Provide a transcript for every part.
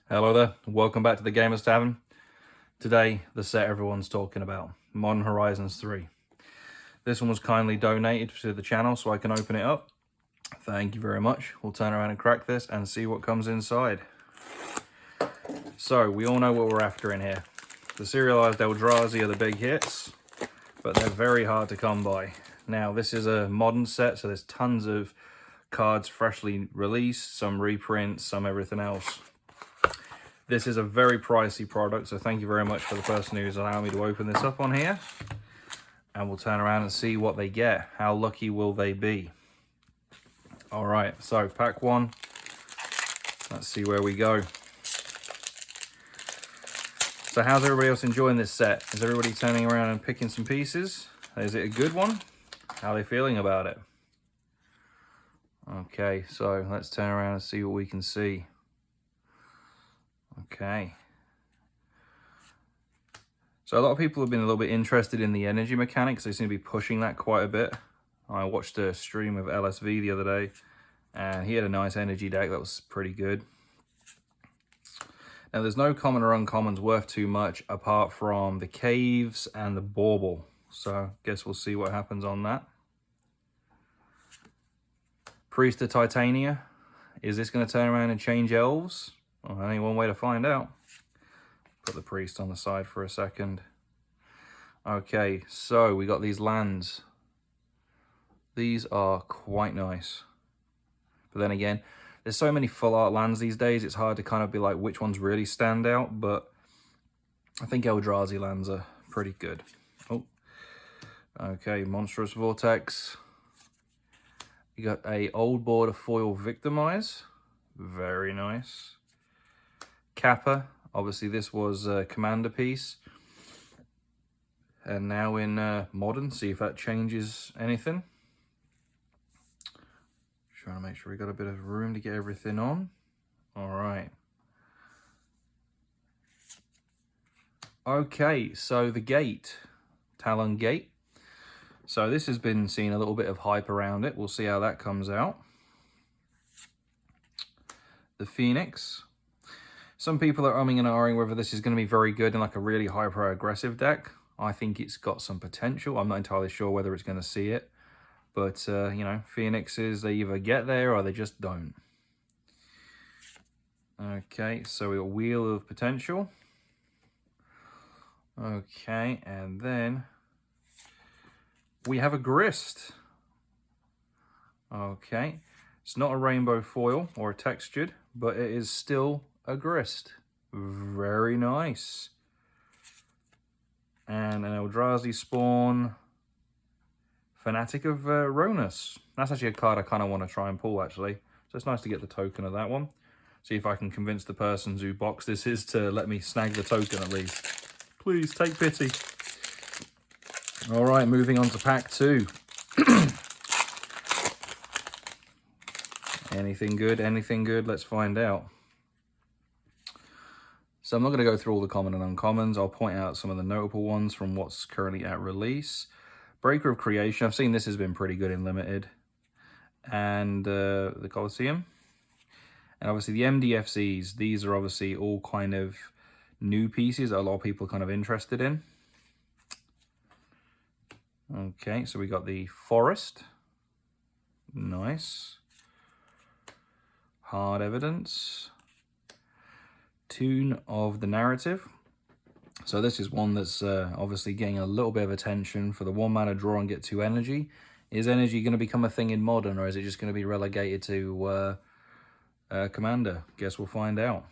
Hello there, welcome back to the Gamers Tavern. Today, the set everyone's talking about, Modern Horizons 3. This one was kindly donated to the channel so I can open it up. Thank you very much. We'll turn around and crack this and see what comes inside. So, we all know what we're after in here. The serialized Eldrazi are the big hits, but they're very hard to come by. Now, this is a modern set, so there's tons of cards freshly released, some reprints, some everything else. This is a very pricey product, so thank you very much for the person who's allowing me to open this up on here. And we'll turn around and see what they get. How lucky will they be? All right, so pack one. Let's see where we go. So how's everybody else enjoying this set? Is everybody turning around and picking some pieces? Is it a good one? How are they feeling about it? Okay, so let's turn around and see what we can see. Okay. So a lot of people have been a little bit interested in the energy mechanics. They seem to be pushing that quite a bit. I watched a stream of LSV the other day, and he had a nice energy deck that was pretty good. Now there's no common or uncommons worth too much apart from the caves and the bauble. So I guess we'll see what happens on that. Priest of Titania. Is this going to turn around and change elves? Well, only one way to find out. Put the priest on the side for a second. Okay, so we got these lands. These are quite nice. But then again, there's so many full art lands these days, it's hard to kind of be like which ones really stand out, but I think Eldrazi lands are pretty good. Oh, okay, Monstrous Vortex. You got a Old Border Foil Victimize. Very nice. Kappa. Obviously, this was a commander piece. And now in Modern, see if that changes anything. Trying to make sure we got a bit of room to get everything on. All right. Okay, so the gate. Talon Gate. So this has been seeing a little bit of hype around it. We'll see how that comes out. The Phoenix. Some people are umming and ahhing whether this is going to be very good in like a really hyper-aggressive deck. I think it's got some potential. I'm not entirely sure whether it's going to see it. But, you know, Phoenixes, they either get there or they just don't. Okay, so we got Wheel of Potential. Okay, and then we have a Grist. Okay, it's not a rainbow foil or a textured, but it is still a Grist. Very nice. And an Eldrazi Spawn. Fanatic of Ronus. That's actually a card I kind of want to try and pull, actually. So it's nice to get the token of that one. See if I can convince the person who box this is to let me snag the token at least. Please, take pity. All right, moving on to pack two. Anything good? Anything good? Let's find out. So I'm not going to go through all the common and uncommons. I'll point out some of the notable ones from what's currently at release. Breaker of Creation. I've seen this has been pretty good in Limited. And the Colosseum. And obviously the MDFCs. These are obviously all kind of new pieces that a lot of people are kind of interested in. Okay, so we got the Forest. Nice. Hard Evidence. Tune of the Narrative. So this is one that's obviously getting a little bit of attention for the 1-mana draw and get 2 energy. Is energy going to become a thing in Modern, or is it just going to be relegated to Commander? Guess we'll find out.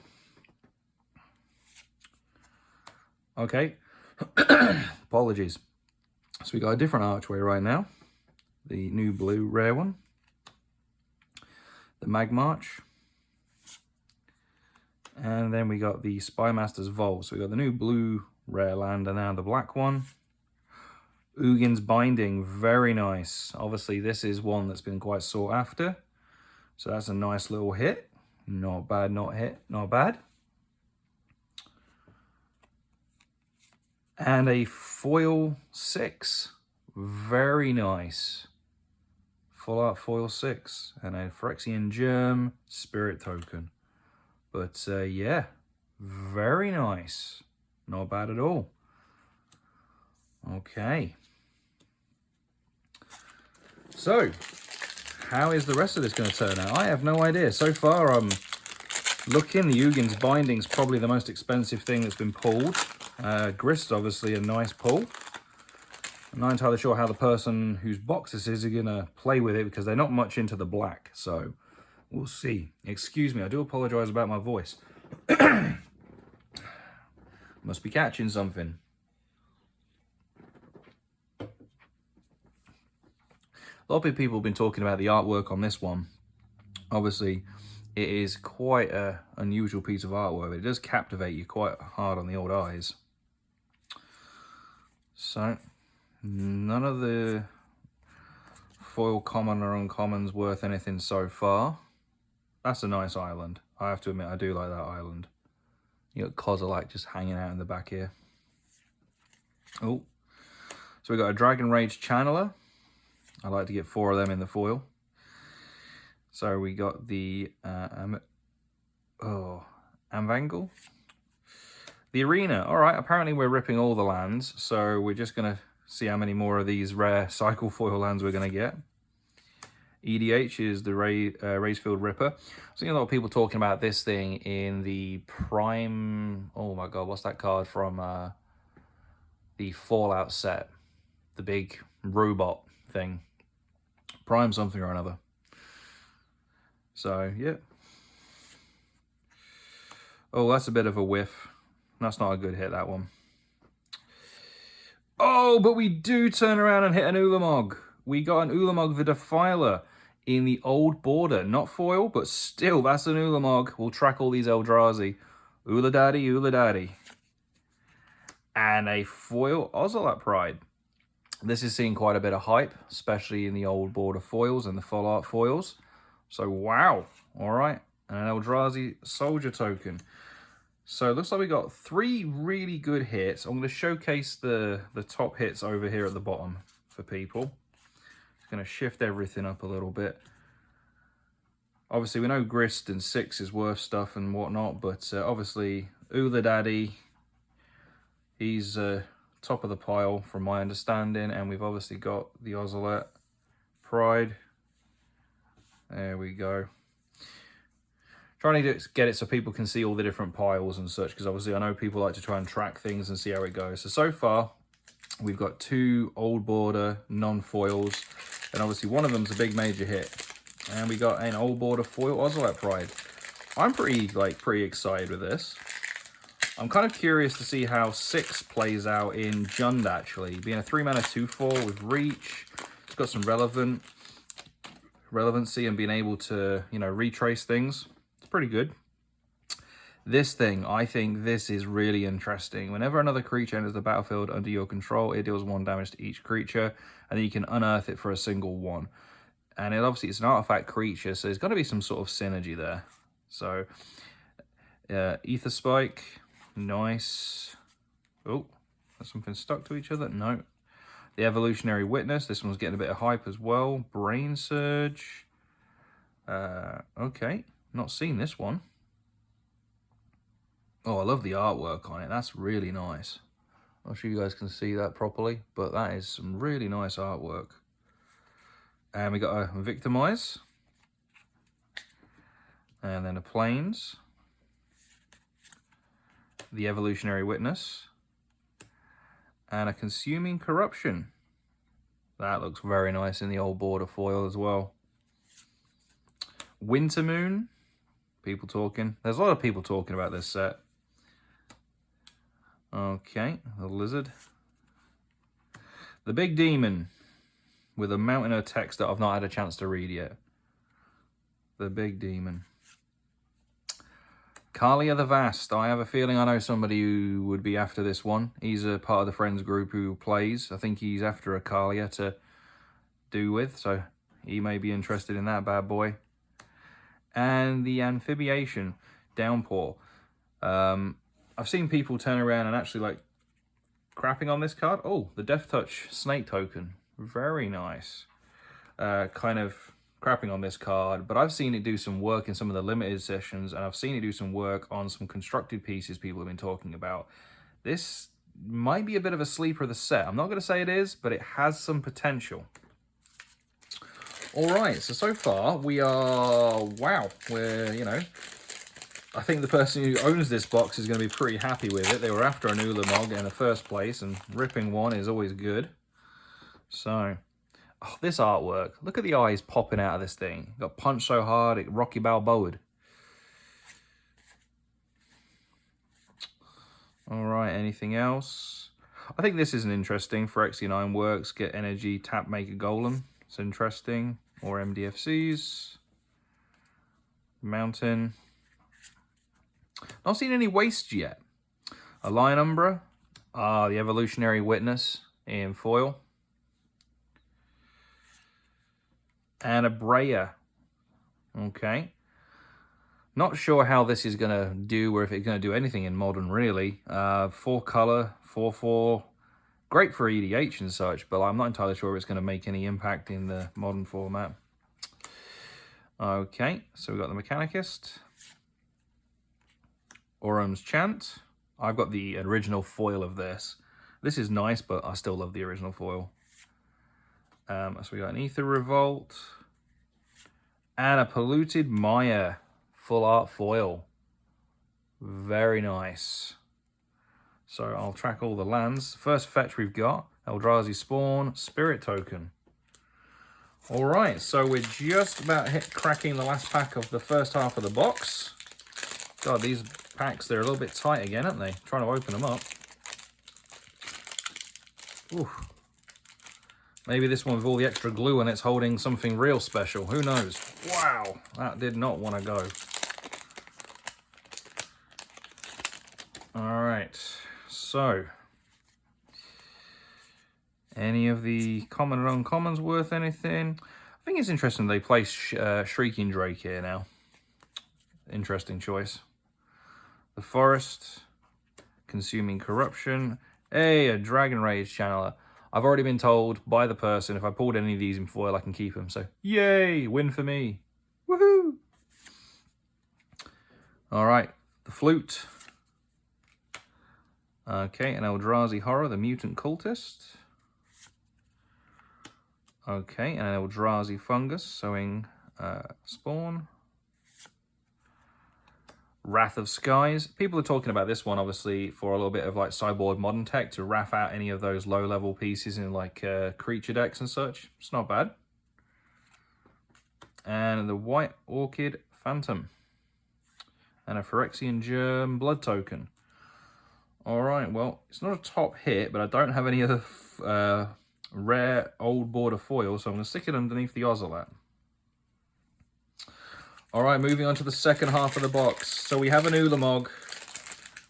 Okay. Apologies. So we got a different archway right now. The new blue rare one. The Magmarch. And then we got the Spymaster's Vault. So we got the new blue rare land and now the black one. Ugin's Binding, very nice. Obviously this is one that's been quite sought after. So that's a nice little hit. Not bad, not hit, not bad. And a foil 6, very nice. Full art foil 6 and a Phyrexian Germ spirit token. But yeah, Very nice. Not bad at all. Okay. So, how is the rest of this going to turn out? I have no idea. So far, I'm looking. The Ugin's binding's probably the most expensive thing that's been pulled. Grist, obviously, a nice pull. I'm not entirely sure how the person whose box this is going to play with it because they're not much into the black. So, we'll see. Excuse me, I do apologize about my voice. Must be catching something. A lot of people have been talking about the artwork on this one. Obviously, it is quite an unusual piece of artwork. It does captivate you quite hard on the old eyes. So, none of the foil common or uncommons worth anything so far. That's a nice island. I have to admit, I do like that island. You got Kozilek just hanging out in the back here. Oh, so we got a Dragon Rage Channeler. I like to get 4 of them in the foil. So we got the Amvangle. The Arena. All right, apparently we're ripping all the lands, so we're just going to see how many more of these rare cycle foil lands we're going to get. EDH is the Razefield Ripper. I've seen a lot of people talking about this thing in the Prime... Oh my god, what's that card from the Fallout set? The big robot thing. Prime something or another. So, yeah. Oh, that's a bit of a whiff. That's not a good hit, that one. Oh, but we do turn around and hit an Ulamog. We got an Ulamog the Defiler in the old border. Not foil, but still, that's an Ulamog. We'll track all these Eldrazi. Uladaddy, Uladaddy. And a foil Ocelot Pride. This is seeing quite a bit of hype, especially in the old border foils and the full art foils. So, wow. All right. And an Eldrazi Soldier Token. So, it looks like we got 3 really good hits. I'm going to showcase the top hits over here at the bottom for people. Going to shift everything up a little bit. Obviously, we know Grist and 6 is worth stuff and whatnot, but obviously, Uladaddy, he's top of the pile from my understanding, and we've obviously got the Ocelot Pride. There we go. Trying to get it so people can see all the different piles and such, because obviously I know people like to try and track things and see how it goes. So far, we've got 2 old border non-foils, and obviously one of them's a big major hit. And we got an old border foil Ocelot Pride. I'm pretty excited with this. I'm kind of curious to see how 6 plays out in Jund, actually. Being a 3-mana 2/4 with reach, it's got some relevancy and being able to, you know, retrace things. It's pretty good. This thing, I think this is really interesting. Whenever another creature enters the battlefield under your control, it deals 1 damage to each creature, and then you can unearth it for a single 1. And it obviously it's an artifact creature, so there's got to be some sort of synergy there. So, Ether Spike, nice. Oh, has something stuck to each other? No. The Evolutionary Witness, this one's getting a bit of hype as well. Brain Surge. Okay, not seen this one. Oh, I love the artwork on it. That's really nice. I'm not sure you guys can see that properly, but that is some really nice artwork. And we got a Victimize. And then a Plains. The Evolutionary Witness. And a Consuming Corruption. That looks very nice in the old border foil as well. Wintermoon. People talking. There's a lot of people talking about this set. Okay, the Lizard. The Big Demon. With a mountain of text that I've not had a chance to read yet. The Big Demon. Kalia the Vast. I have a feeling I know somebody who would be after this one. He's a part of the friends group who plays. I think he's after a Kalia to do with, so he may be interested in that bad boy. And the Amphibiation Downpour. I've seen people turn around and actually like crapping on this card. Oh, the Death Touch Snake Token. Very nice. Kind of crapping on this card, but I've seen it do some work in some of the limited sessions, and I've seen it do some work on some constructed pieces people have been talking about. This might be a bit of a sleeper of the set. I'm not going to say it is, but it has some potential. All right, so far we are, wow, we're, you know, I think the person who owns this box is going to be pretty happy with it. They were after an Ulamog in the first place, and ripping one is always good. So, oh, this artwork. Look at the eyes popping out of this thing. Got punched so hard, it Rocky Balboa'd. All right, anything else? I think this is an interesting. Phyrexian Ironworks, get energy, tap, make a golem. It's interesting. More MDFCs. Mountain. Not seen any waste yet. A Lion Umbra. The Evolutionary Witness in foil. And a Breya. Okay. Not sure how this is going to do, or if it's going to do anything in Modern, really. 4-color, 4/4. Great for EDH and such, but I'm not entirely sure it's going to make any impact in the Modern format. Okay, so we've got the Mechanicist. Orom's Chant. I've got the original foil of this. This is nice, but I still love the original foil. So we got an Aether Revolt. And a Polluted Mire. Full art foil. Very nice. So I'll track all the lands. First fetch we've got, Eldrazi Spawn, Spirit Token. Alright, so we're just about cracking the last pack of the first half of the box. God, these packs, they're a little bit tight again, aren't they? Trying to open them up. Ooh. Maybe this one with all the extra glue and it's holding something real special. Who knows? Wow, that did not want to go. Alright, so any of the common and uncommons worth anything? I think it's interesting they place Shrieking Drake here now. Interesting choice. The Forest, Consuming Corruption. Hey, a Dragon Rage Channeler. I've already been told by the person if I pulled any of these in foil, I can keep them. So, yay, win for me. Woohoo! All right, the Flute. Okay, an Eldrazi Horror, the Mutant Cultist. Okay, and an Eldrazi Fungus, sowing Spawn. Wrath of Skies. People are talking about this one, obviously, for a little bit of like sideboard modern tech to wrath out any of those low-level pieces in like creature decks and such. It's not bad. And the White Orchid Phantom. And a Phyrexian Germ Blood Token. Alright, well, it's not a top hit, but I don't have any other rare old border foil, so I'm going to stick it underneath the Ozolat. Alright, moving on to the second half of the box. So we have an Ulamog,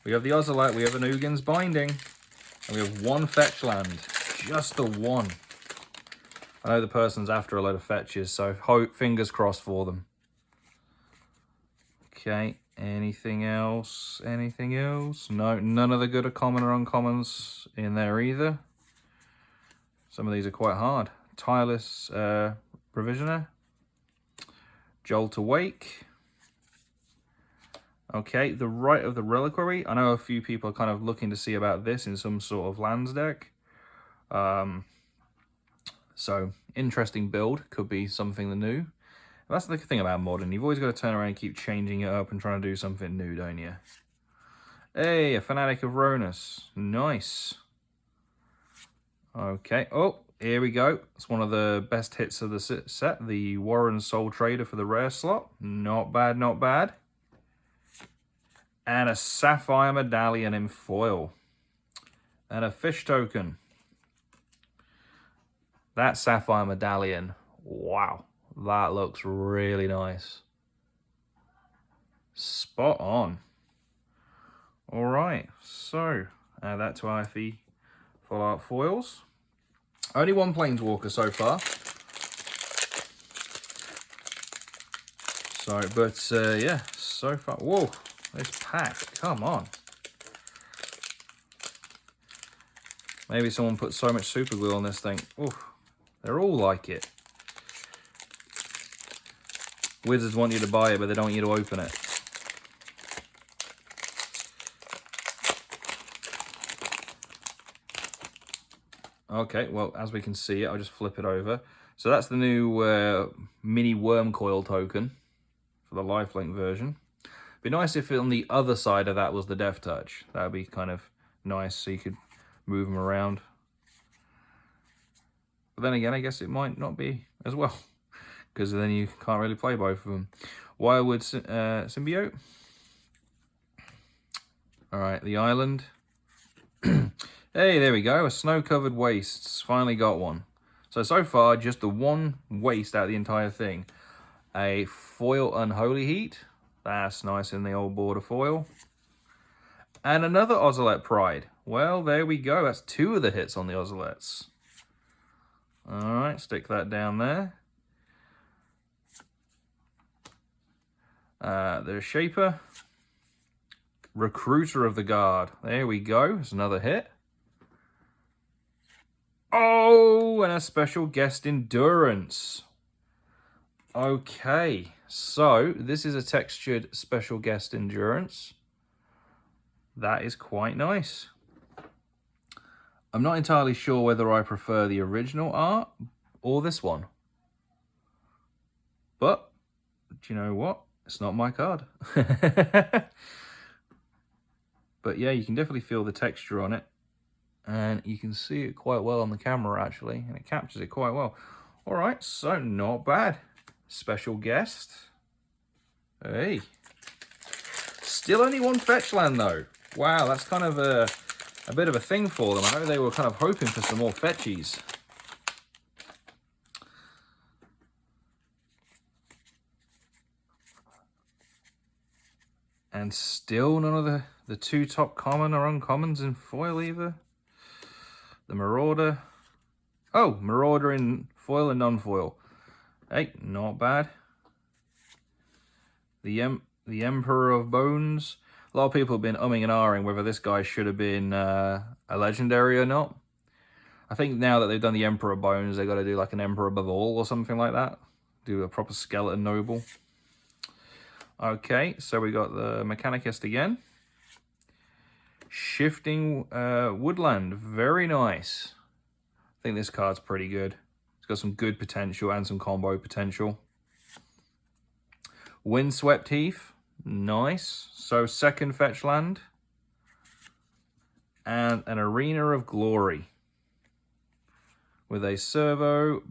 we have the Ozolat, we have an Ugin's Binding, and we have one fetch land. Just the one. I know the person's after a load of fetches, so fingers crossed for them. Okay, anything else? Anything else? No, none of the good common or uncommons in there either. Some of these are quite hard. Tireless Provisioner. Jolt Awake. Okay, the Rite of the Reliquary. I know a few people are kind of looking to see about this in some sort of lands deck. So, interesting build. Could be something new. That's the thing about Modern. You've always got to turn around and keep changing it up and trying to do something new, don't you? Hey, a Fanatic of Ronus. Nice. Okay. Oh, here we go. It's one of the best hits of the set. The Warren Soul Trader for the rare slot. Not bad, not bad. And a Sapphire Medallion in foil. And a Fish Token. That Sapphire Medallion. Wow. That looks really nice. Spot on. Alright, so add that to our FE full art foils. Only one Planeswalker so far. So, but yeah, so far. Whoa, this pack, come on. Maybe someone put so much super glue on this thing. Oof, they're all like it. Wizards want you to buy it, but they don't want you to open it. Okay, well, as we can see, I'll just flip it over. So that's the new mini worm coil token for the lifelink version. Be nice if on the other side of that was the Death Touch. That would be kind of nice, so you could move them around. But then again, I guess it might not be as well, because then you can't really play both of them. Wirewood Symbiote. All right, the island. Hey, there we go. A snow-covered wastes. Finally got one. So far, just the one waste out of the entire thing. A foil Unholy Heat. That's nice in the old border foil. And another Ozolette Pride. Well, there we go. That's 2 of the hits on the Ozolettes. All right, stick that down there. There's Shaper. Recruiter of the Guard. There we go. It's another hit. Oh, and a special guest Endurance. Okay, so this is a textured special guest Endurance. That is quite nice. I'm not entirely sure whether I prefer the original art or this one. But, do you know what? It's not my card. But yeah, you can definitely feel the texture on it. And you can see it quite well on the camera, actually. And it captures it quite well. All right, so not bad. Special guest. Hey. Still only 1 fetch land, though. Wow, that's kind of a bit of a thing for them. I know they were kind of hoping for some more fetchies. And still none of the 2 top common or uncommons in foil either. The Marauder. Oh, Marauder in foil and non-foil. Hey, not bad. The Emperor of Bones. A lot of people have been umming and ahhing whether this guy should have been a legendary or not. I think now that they've done the Emperor of Bones, they've got to do like an Emperor above all or something like that. Do a proper skeleton noble. Okay, so we got the Mechanicist again. Shifting Woodland, very nice. I think this card's pretty good. It's got some good potential and some combo potential. Windswept Heath, nice. So 2nd fetch land. And an Arena of Glory. With a servo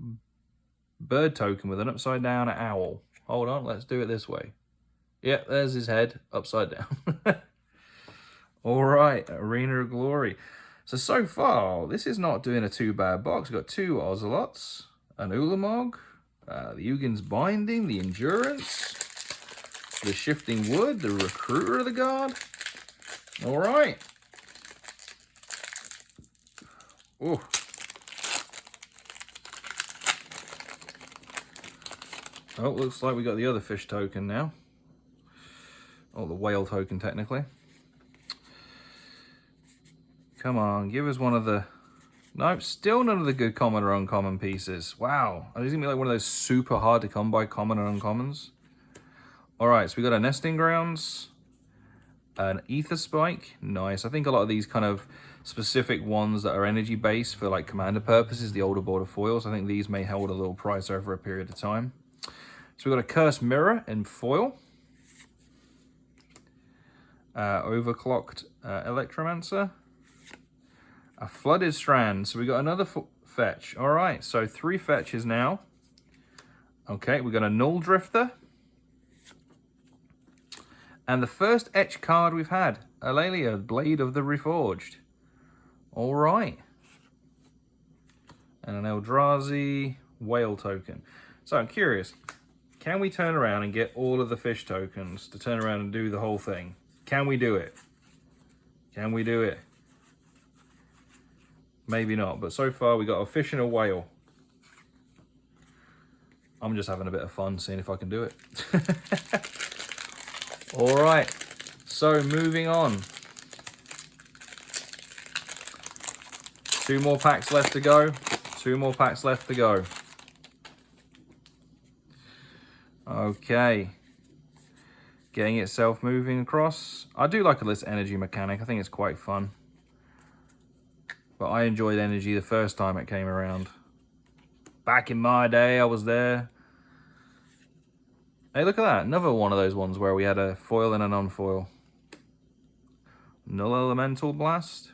bird token with an upside down owl. Hold on, let's do it this way. Yep, there's his head, upside down. All right, Arena of Glory. So far, this is not doing a too bad box. We've got 2 Ozelots, an Ulamog, the Ugin's Binding, the Endurance, the Shifting Wood, the Recruiter of the Guard. All right. Oh. Oh, looks like we got the other fish token now. Oh, the whale token, technically. Come on, give us one of the... Nope, still none of the good common or uncommon pieces. Wow. This is going to be like one of those super hard to come by common or uncommons. Alright, so we got a Nesting Grounds. An Ether Spike. Nice. I think a lot of these kind of specific ones that are energy based for like commander purposes, the older border foils, I think these may hold a little price over a period of time. So we got a Cursed Mirror in foil. Overclocked Electromancer. A Flooded Strand. So we got another fetch. All right, so 3 fetches now. Okay, we got a Null Drifter. And the first etch card we've had, Alalia, Blade of the Reforged. All right. And an Eldrazi Whale token. So I'm curious, can we turn around and get all of the fish tokens to turn around and do the whole thing? Can we do it? Can we do it? Maybe not, but so far we got a fish and a whale. I'm just having a bit of fun seeing if I can do it. All right, so moving on. 2 more packs left to go. 2 more packs left to go. Okay. Getting itself moving across. I do like this energy mechanic. I think it's quite fun. But I enjoyed energy the first time it came around. Back in my day, I was there. Hey, look at that. Another one of those ones where we had a foil and a non-foil. Null Elemental Blast.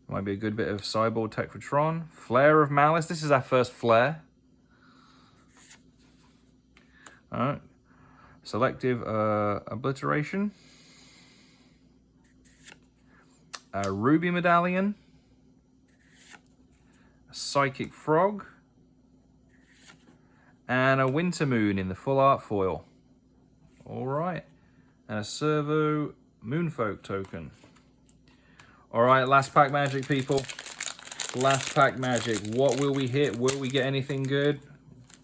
Might be a good bit of Cyborg Tech for Tron. Flare of Malice. This is our first flare. Alright. Selective Obliteration. A Ruby Medallion. A Psychic Frog. And a Winter Moon in the full art foil. Alright. And a Servo Moonfolk token. Alright, last pack magic, people. Last pack magic. What will we hit? Will we get anything good?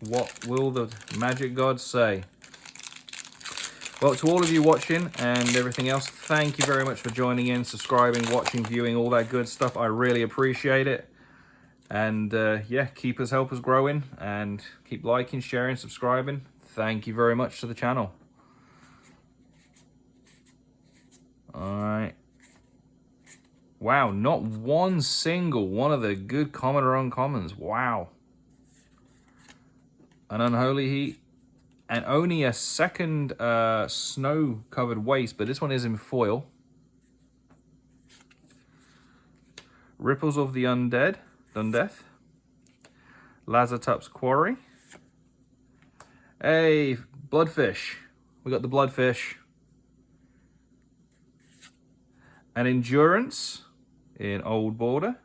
What will the magic gods say? Well, to all of you watching and everything else, thank you very much for joining in, subscribing, watching, viewing, all that good stuff. I really appreciate it. And yeah, keep us, help us growing, and keep liking, sharing, subscribing. Thank you very much to the channel. Alright. Wow, not one single one of the good common or uncommons. Wow. An Unholy Heat. And only a second snow-covered waste, but this one is in foil. Ripples of the Undeath. Lazartup's Quarry. Hey, Bloodfish. We got the Bloodfish. An Endurance in Old Border.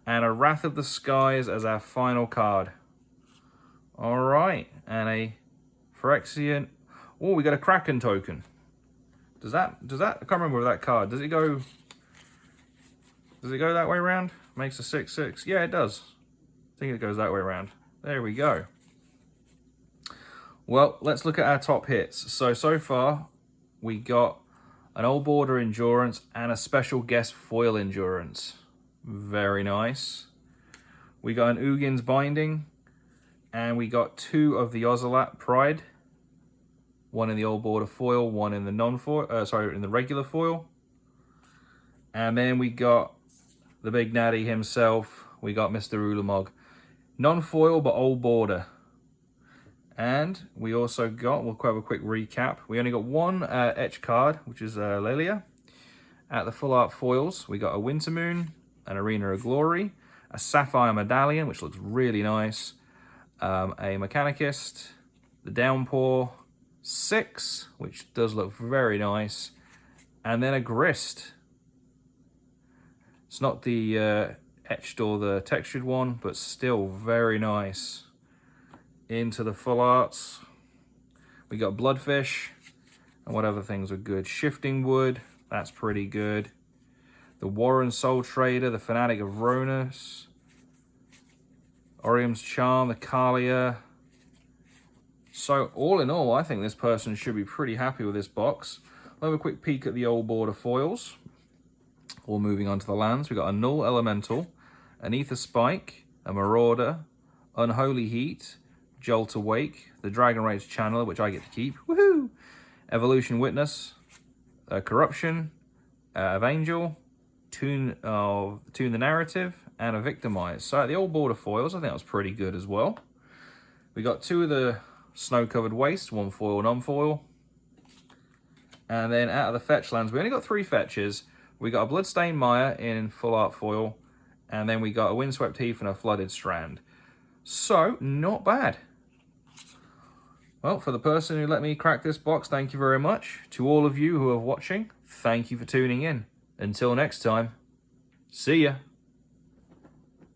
And a Wrath of the Skies as our final card. Alright, and a Phyrexian. Oh, we got a Kraken token. Does that, I can't remember that card. Does it go that way around? Makes a 6/6. Yeah, it does. I think it goes that way around. There we go. Well, let's look at our top hits. So far, we got an Old Border Endurance and a special guest foil Endurance. Very nice. We got an Ugin's Binding. And we got two of the Ozolat Pride. One in the Old Border foil, one in the non-foil, in the regular foil. And then we got the Big Natty himself. We got Mr. Ulamog. Non-foil, but Old Border. And we also got, we'll have a quick recap. We only got one etch card, which is Lelia. At the full art foils, we got a Winter Moon, an Arena of Glory, a Sapphire Medallion, which looks really nice. A Mechanicist, the Downpour 6, which does look very nice, and then a Grist. It's not the etched or the textured one, but still very nice. Into the full arts, we got Bloodfish, and what other things are good? Shifting Wood, that's pretty good. The Warren Soul Trader, the Fanatic of Ronus. Orium's Charm, the Kalia. So all in all, I think this person should be pretty happy with this box. I'll have a quick peek at the Old Border foils. All moving on to the lands. We've got a Null Elemental, an Aether Spike, a Marauder, Unholy Heat, Jolt Awake, the Dragon Rage Channeler, which I get to keep. Woohoo! Evolution Witness, Corruption, Evangel, Tune the Narrative, and a Victimize. So the Old Border foils, I think that was pretty good as well. We got two of the snow-covered waste, one foil, non-foil. And then out of the fetch lands, we only got three fetches. We got a Bloodstained Mire in full art foil, and then we got a Windswept Heath and a Flooded Strand. So, not bad. Well, for the person who let me crack this box, thank you very much. To all of you who are watching, thank you for tuning in. Until next time, see ya.